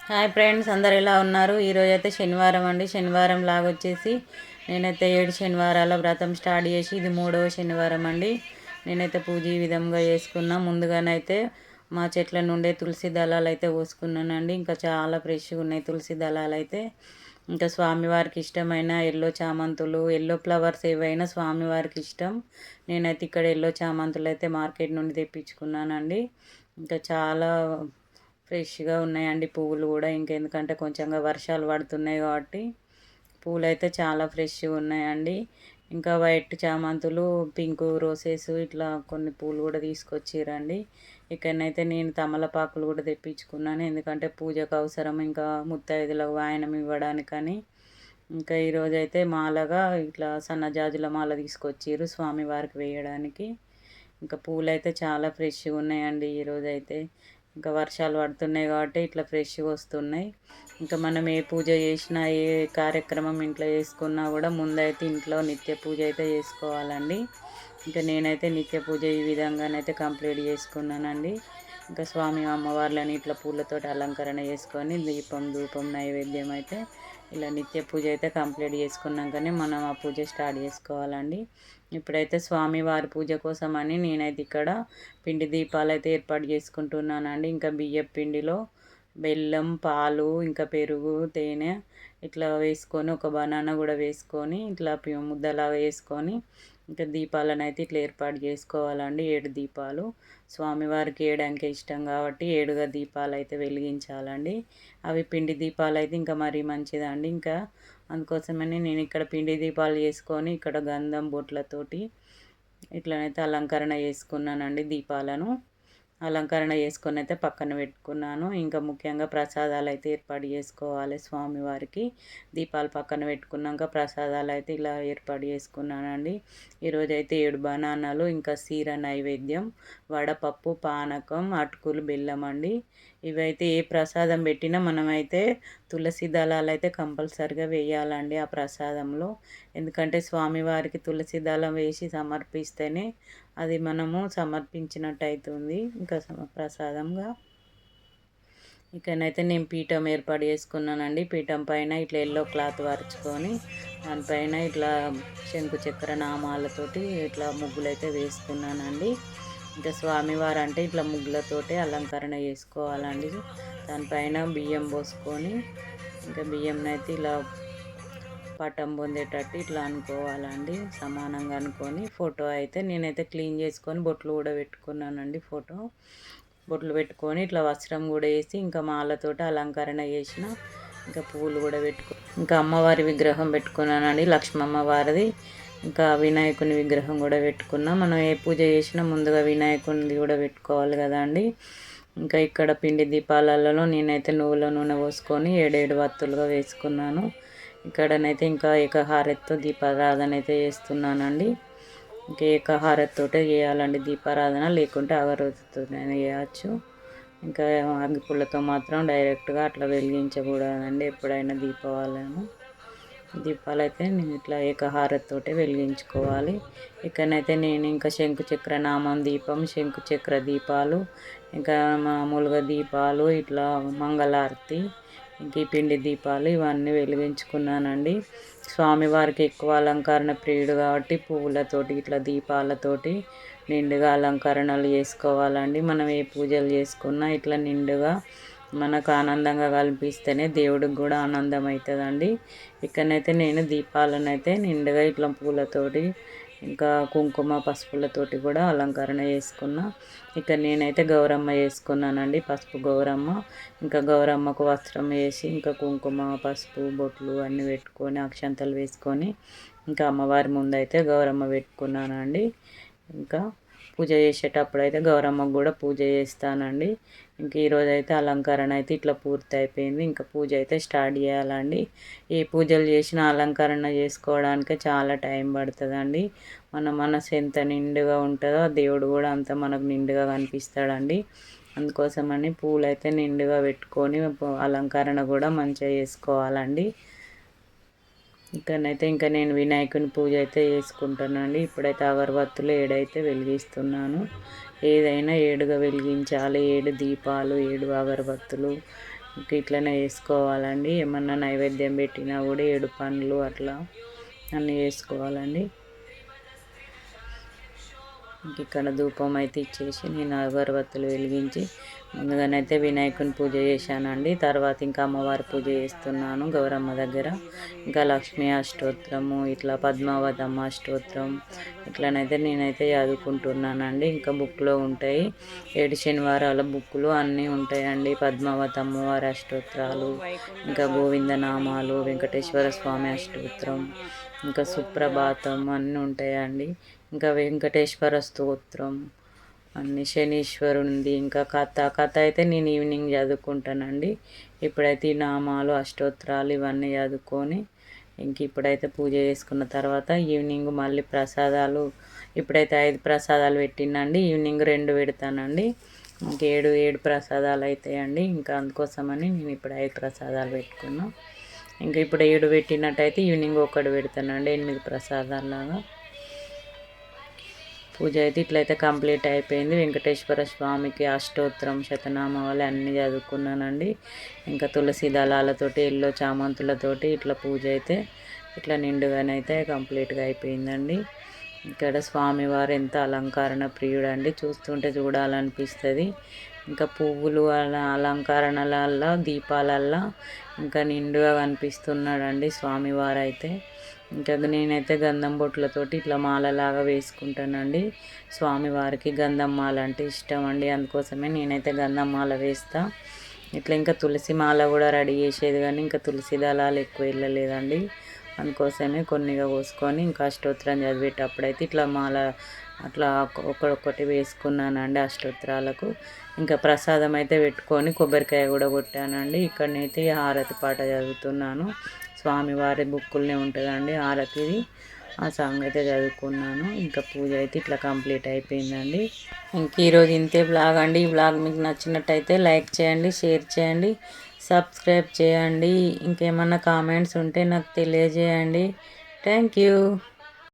Hi friends, అందరు ఎలా ఉన్నారు? ఈరోజు అయితే శనివారం అండి. శనివారం లాగొచ్చేసి నేనైతే 7 శనివారాల వ్రతం స్టార్ట్ చేసి ఇది 3వ శనివారం అండి. నేనైతే పూజ ఈ విధంగా చేసుకున్నా. ముందుగానైతే మా చెట్ల నుండే తులసి దళాలు అయితే పోసుకున్నానండి. ఇంకా చాలా ఫ్రెష్గా ఉన్నాయి తులసి దళాలు అయితే. ఇంకా స్వామివారికి ఇష్టమైన ఎల్లో చామంతులు, ఎల్లో ఫ్లవర్స్ ఏవైనా స్వామివారికి ఇష్టం. నేనైతే ఇక్కడ ఎల్లో చామంతులు అయితే మార్కెట్ నుండి తెప్పించుకున్నానండి. ఇంకా చాలా ఫ్రెష్గా ఉన్నాయండి పువ్వులు కూడా. ఇంకెందుకంటే కొంచెంగా వర్షాలు పడుతున్నాయి కాబట్టి పూలు అయితే చాలా ఫ్రెష్గా ఉన్నాయండి. ఇంకా వైట్ చామంతులు, పింక్ రోసెస్ ఇట్లా కొన్ని పూలు కూడా తీసుకొచ్చిరండి. ఇక్కడనైతే నేను తమలపాకులు కూడా తెప్పించుకున్నాను, ఎందుకంటే పూజకు అవసరం, ఇంకా ముత్తైదులకు వాయనం ఇవ్వడానికని. ఇంకా ఈరోజైతే మాలగా ఇట్లా సన్నజాజుల మాల తీసుకొచ్చిర్రు స్వామివారికి వేయడానికి. ఇంకా పూలు అయితే చాలా ఫ్రెష్గా ఉన్నాయండి ఈరోజైతే. ఇంకా వర్షాలు పడుతున్నాయి కాబట్టి ఇట్లా ఫ్రెష్గా వస్తున్నాయి. ఇంకా మనం ఏ పూజ చేసినా, ఏ కార్యక్రమం ఇంట్లో చేసుకున్నా కూడా ముందైతే ఇంట్లో నిత్య పూజ అయితే చేసుకోవాలండి. ఇంకా నేనైతే నిత్య పూజ ఈ విధంగానైతే కంప్లీట్ చేసుకున్నానండి. ఇంకా స్వామి అమ్మవార్లని ఇట్లా పూలతోటి అలంకరణ చేసుకొని దీపం ధూపం నైవేద్యం అయితే ఇలా నిత్య పూజ అయితే కంప్లీట్ చేసుకున్నాకనే మనం ఆ పూజ స్టార్ట్ చేసుకోవాలండి. ఇప్పుడైతే స్వామివారి పూజ కోసమని నేనైతే ఇక్కడ పిండి దీపాలు అయితే ఏర్పాటు చేసుకుంటున్నానండి. ఇంకా బియ్యం పిండిలో బెల్లం, పాలు, ఇంకా పెరుగు, తేనె ఇట్లా వేసుకొని ఒక బనానా కూడా వేసుకొని ఇట్లా ముద్దలాగా వేసుకొని ఇంకా దీపాలను అయితే ఇట్లా ఏర్పాటు చేసుకోవాలండి. 7 దీపాలు స్వామివారికి 7 అంకె ఇష్టం కాబట్టి 7గా దీపాలు అయితే వెలిగించాలండి. అవి పిండి దీపాలు అయితే ఇంకా మరీ మంచిదండి. ఇంకా అందుకోసమని నేను ఇక్కడ పిండి దీపాలు చేసుకొని ఇక్కడ గంధం బొట్లతోటి ఇట్లనైతే అలంకరణ చేసుకున్నానండి. దీపాలను అలంకరణ చేసుకొని అయితే పక్కన పెట్టుకున్నాను. ఇంకా ముఖ్యంగా ప్రసాదాలు అయితే ఏర్పాటు చేసుకోవాలి స్వామివారికి. దీపాలు పక్కన పెట్టుకున్నాక ప్రసాదాలు అయితే ఇలా ఏర్పాటు చేసుకున్నానండి. ఈరోజైతే 7 బనానాలు, ఇంకా సీర నైవేద్యం, వడపప్పు, పానకం, అటుకులు, బెల్లం అండి. ఇవైతే ఏ ప్రసాదం పెట్టినా మనమైతే తులసి దళాలు అయితే కంపల్సరిగా వేయాలండి ఆ ప్రసాదంలో. ఎందుకంటే స్వామివారికి తులసి దళం వేసి సమర్పిస్తేనే అది మనము సమర్పించినట్టు అవుతుంది ఇంకా ప్రసాదంగా. ఇక్కడనైతే నేను పీఠం ఏర్పాటు చేసుకున్నానండి. పీఠం పైన ఇట్లా ఎల్లో క్లాత్ పరుచుకొని దానిపైన ఇట్లా శంకు చక్ర నామాలతోటి ఇట్లా ముగ్గులు అయితే వేసుకున్నానండి. ఇంకా స్వామివారు అంటే ఇట్లా ముగ్గులతోటి అలంకరణ చేసుకోవాలండి. దానిపైన బియ్యం పోసుకొని ఇంకా బియ్యంనైతే ఇలా పటం పొందేటట్టు ఇట్లా అనుకోవాలండి, సమానంగా అనుకొని. ఫోటో అయితే నేనైతే క్లీన్ చేసుకొని బొట్లు కూడా పెట్టుకున్నానండి. బొట్లు పెట్టుకొని ఇట్లా వస్త్రం కూడా వేసి ఇంకా మాలతోటి అలంకరణ చేసిన, ఇంకా పూలు కూడా ఇంకా అమ్మవారి విగ్రహం పెట్టుకున్నానండి, లక్ష్మమ్మ వారిది. ఇంకా వినాయకుని విగ్రహం కూడా పెట్టుకున్నా. మనం ఏ పూజ చేసినా ముందుగా వినాయకునిది కూడా పెట్టుకోవాలి కదా అండి. ఇంకా ఇక్కడ పిండి దీపాలలో నేనైతే నువ్వుల నూనె పోసుకొని 7 వత్తులుగా వేసుకున్నాను. ఇక్కడనైతే ఇంకా ఏకహారతితో దీపారాధన అయితే చేస్తున్నానండి. ఇంకా ఏకహారతితోటే చేయాలండి దీపారాధన, లేకుంటే అగరవత్తితోనైనా చేయవచ్చు. ఇంకా అగ్గిపుల్లతో మాత్రం డైరెక్ట్గా అట్లా వెలిగించకూడదండి ఎప్పుడైనా దీపాలు అయితే నేను ఇట్లా ఏకహారతితోటే వెలిగించుకోవాలి. ఇక్కడనైతే నేను ఇంకా శంకు చక్ర నామం దీపం, శంకు చక్ర దీపాలు, ఇంకా మామూలుగా దీపాలు, ఇట్లా మంగళారతి, ఇంక ఈ పిండి దీపాలు ఇవన్నీ వెలిగించుకున్నానండి. స్వామివారికి ఎక్కువ అలంకరణ ప్రియుడు కాబట్టి పువ్వులతోటి ఇట్లా దీపాలతోటి నిండుగా అలంకరణలు చేసుకోవాలండి. మనం ఏ పూజలు చేసుకున్నా ఇట్లా నిండుగా మనకు ఆనందంగా కల్పిస్తేనే దేవుడికి కూడా ఆనందం అవుతుందండి. ఇక్కడనైతే నేను దీపాలను అయితే నిండుగా ఇట్లా పూలతోటి ఇంకా కుంకుమ పసుపులతోటి కూడా అలంకరణ చేసుకున్నా. ఇక్కడ నేనైతే గౌరమ్మ చేసుకున్నానండి, పసుపు గౌరమ్మ. ఇంకా గౌరమ్మకు వస్త్రం వేసి ఇంకా కుంకుమ పసుపు బొట్లు అన్నీ పెట్టుకొని అక్షంతలు వేసుకొని ఇంకా అమ్మవారి ముందైతే గౌరమ్మ పెట్టుకున్నానండి. ఇంకా పూజ చేసేటప్పుడు అయితే గౌరమ్మకు కూడా పూజ చేస్తానండి. ఇంక ఈరోజు అయితే అలంకరణ అయితే ఇట్లా పూర్తి అయిపోయింది. ఇంకా పూజ అయితే స్టార్ట్ చేయాలండి. ఏ పూజలు చేసినా అలంకరణ చేసుకోవడానికే చాలా టైం పడుతుందండి. మన మనసు ఎంత నిండుగా ఉంటుందో దేవుడు కూడా అంత మనకు నిండుగా కనిపిస్తాడండి. అందుకోసమని పూలు అయితే నిండుగా పెట్టుకొని అలంకరణ కూడా మంచిగా చేసుకోవాలండి. ఇక్కడనైతే ఇంకా నేను వినాయకుని పూజ అయితే చేసుకుంటానండి. ఇప్పుడైతే అగరబత్తులు 7 అయితే వెలిగిస్తున్నాను. ఏదైనా 7గా వెలిగించాలి. 7 దీపాలు, 7 అగరబత్తులు ఇంక ఇట్లనే చేసుకోవాలండి. ఏమన్నా నైవేద్యం పెట్టినా కూడా 7 పండ్లు అట్లా అన్నీ వేసుకోవాలండి. ఇంక ఇక్కడ ధూపం అయితే ఇచ్చేసి నేను అగరబత్తులు వెలిగించి ముందుగానైతే వినాయకుని పూజ చేశానండి. తర్వాత ఇంకా అమ్మవారి పూజ చేస్తున్నాను గౌరమ్మ దగ్గర. ఇంకా లక్ష్మీ అష్టోత్తరము, ఇట్లా పద్మావతమ్మ అష్టోత్తరం ఇట్లనైతే నేనైతే చదువుకుంటున్నానండి. ఇంకా బుక్లో ఉంటాయి 7 శనివారాల బుక్కులు అన్నీ ఉంటాయండి. పద్మావతి అమ్మవారి అష్టోత్తరాలు, ఇంకా గోవిందనామాలు, వెంకటేశ్వర స్వామి అష్టోత్తరం, ఇంకా సుప్రభాతం అన్నీ ఉంటాయండి. ఇంకా వెంకటేశ్వర స్తోత్రం అన్ని, శనీశ్వరునిది, ఇంకా కథ అయితే నేను ఈవినింగ్ చదువుకుంటానండి. ఇప్పుడైతే ఈ నామాలు అష్టోత్తరాలు ఇవన్నీ చదువుకొని ఇంక ఇప్పుడైతే పూజ చేసుకున్న తర్వాత ఈవినింగ్ మళ్ళీ ప్రసాదాలు, ఇప్పుడైతే 5 ప్రసాదాలు పెట్టినండి. ఈవినింగ్ 2 పెడతానండి. ఇంక 7 ప్రసాదాలు అవుతాయండి. ఇంకా అందుకోసమని నేను ఇప్పుడు 5 ప్రసాదాలు పెట్టుకున్నా. ఇంకా ఇప్పుడు 7 పెట్టినట్టయితే ఈవినింగ్ 1 పెడతానండి. 8 ప్రసాదాలలాగా పూజ అయితే ఇట్లయితే కంప్లీట్ అయిపోయింది. వెంకటేశ్వర స్వామికి అష్టోత్తరం, శతనామావళి అన్నీ చదువుకున్నానండి. ఇంకా తులసి దళాలతోటి, ఎల్లో చామంతులతోటి ఇట్లా పూజ అయితే ఇట్లా నిండుగానైతే కంప్లీట్గా అయిపోయిందండి. ఇక్కడ స్వామివారు ఎంత అలంకరణ ప్రియుడండి, చూస్తుంటే చూడాలనిపిస్తుంది. ఇంకా పువ్వులు అలంకరణలల్లో, దీపాలల్లో ఇంకా నిండుగా కనిపిస్తున్నాడండి స్వామివారు అయితే. ఇంకా నేనైతే గంధం బొట్లతోటి ఇట్లా మాలలాగా వేసుకుంటానండి. స్వామివారికి గంధం మాల అంటే ఇష్టం అండి, అందుకోసమే నేనైతే గంధం మాల వేస్తా. ఇట్లా ఇంకా తులసి మాల కూడా రెడీ చేసేది, కానీ ఇంకా తులసి దళాలు ఎక్కువ వెళ్ళలేదండి. అందుకోసమే కొన్నిగా కోసుకొని ఇంకా అష్టోత్తరం చదివేటప్పుడైతే ఇట్లా మాల అట్లా ఒక్కొక్కటి వేసుకున్నానండి అష్టోత్తరాలకు. ఇంకా ప్రసాదం అయితే పెట్టుకొని కొబ్బరికాయ కూడా కొట్టానండి. ఇక్కడనైతే హారతి పాట చదువుతున్నాను. స్వామివారి బుక్కులనే ఉంటుందండి హారతిది, ఆ సాంగ్ అయితే చదువుకున్నాను. ఇంకా పూజ అయితే ఇట్లా కంప్లీట్ అయిపోయిందండి. ఇంక ఈరోజు ఇంతే బ్లాగ్ అండి. ఈ బ్లాగ్ మీకు నచ్చినట్టయితే లైక్ చేయండి, షేర్ చేయండి, సబ్స్క్రైబ్ చేయండి. ఇంకేమన్నా కామెంట్స్ ఉంటే నాకు తెలియజేయండి. Thank you.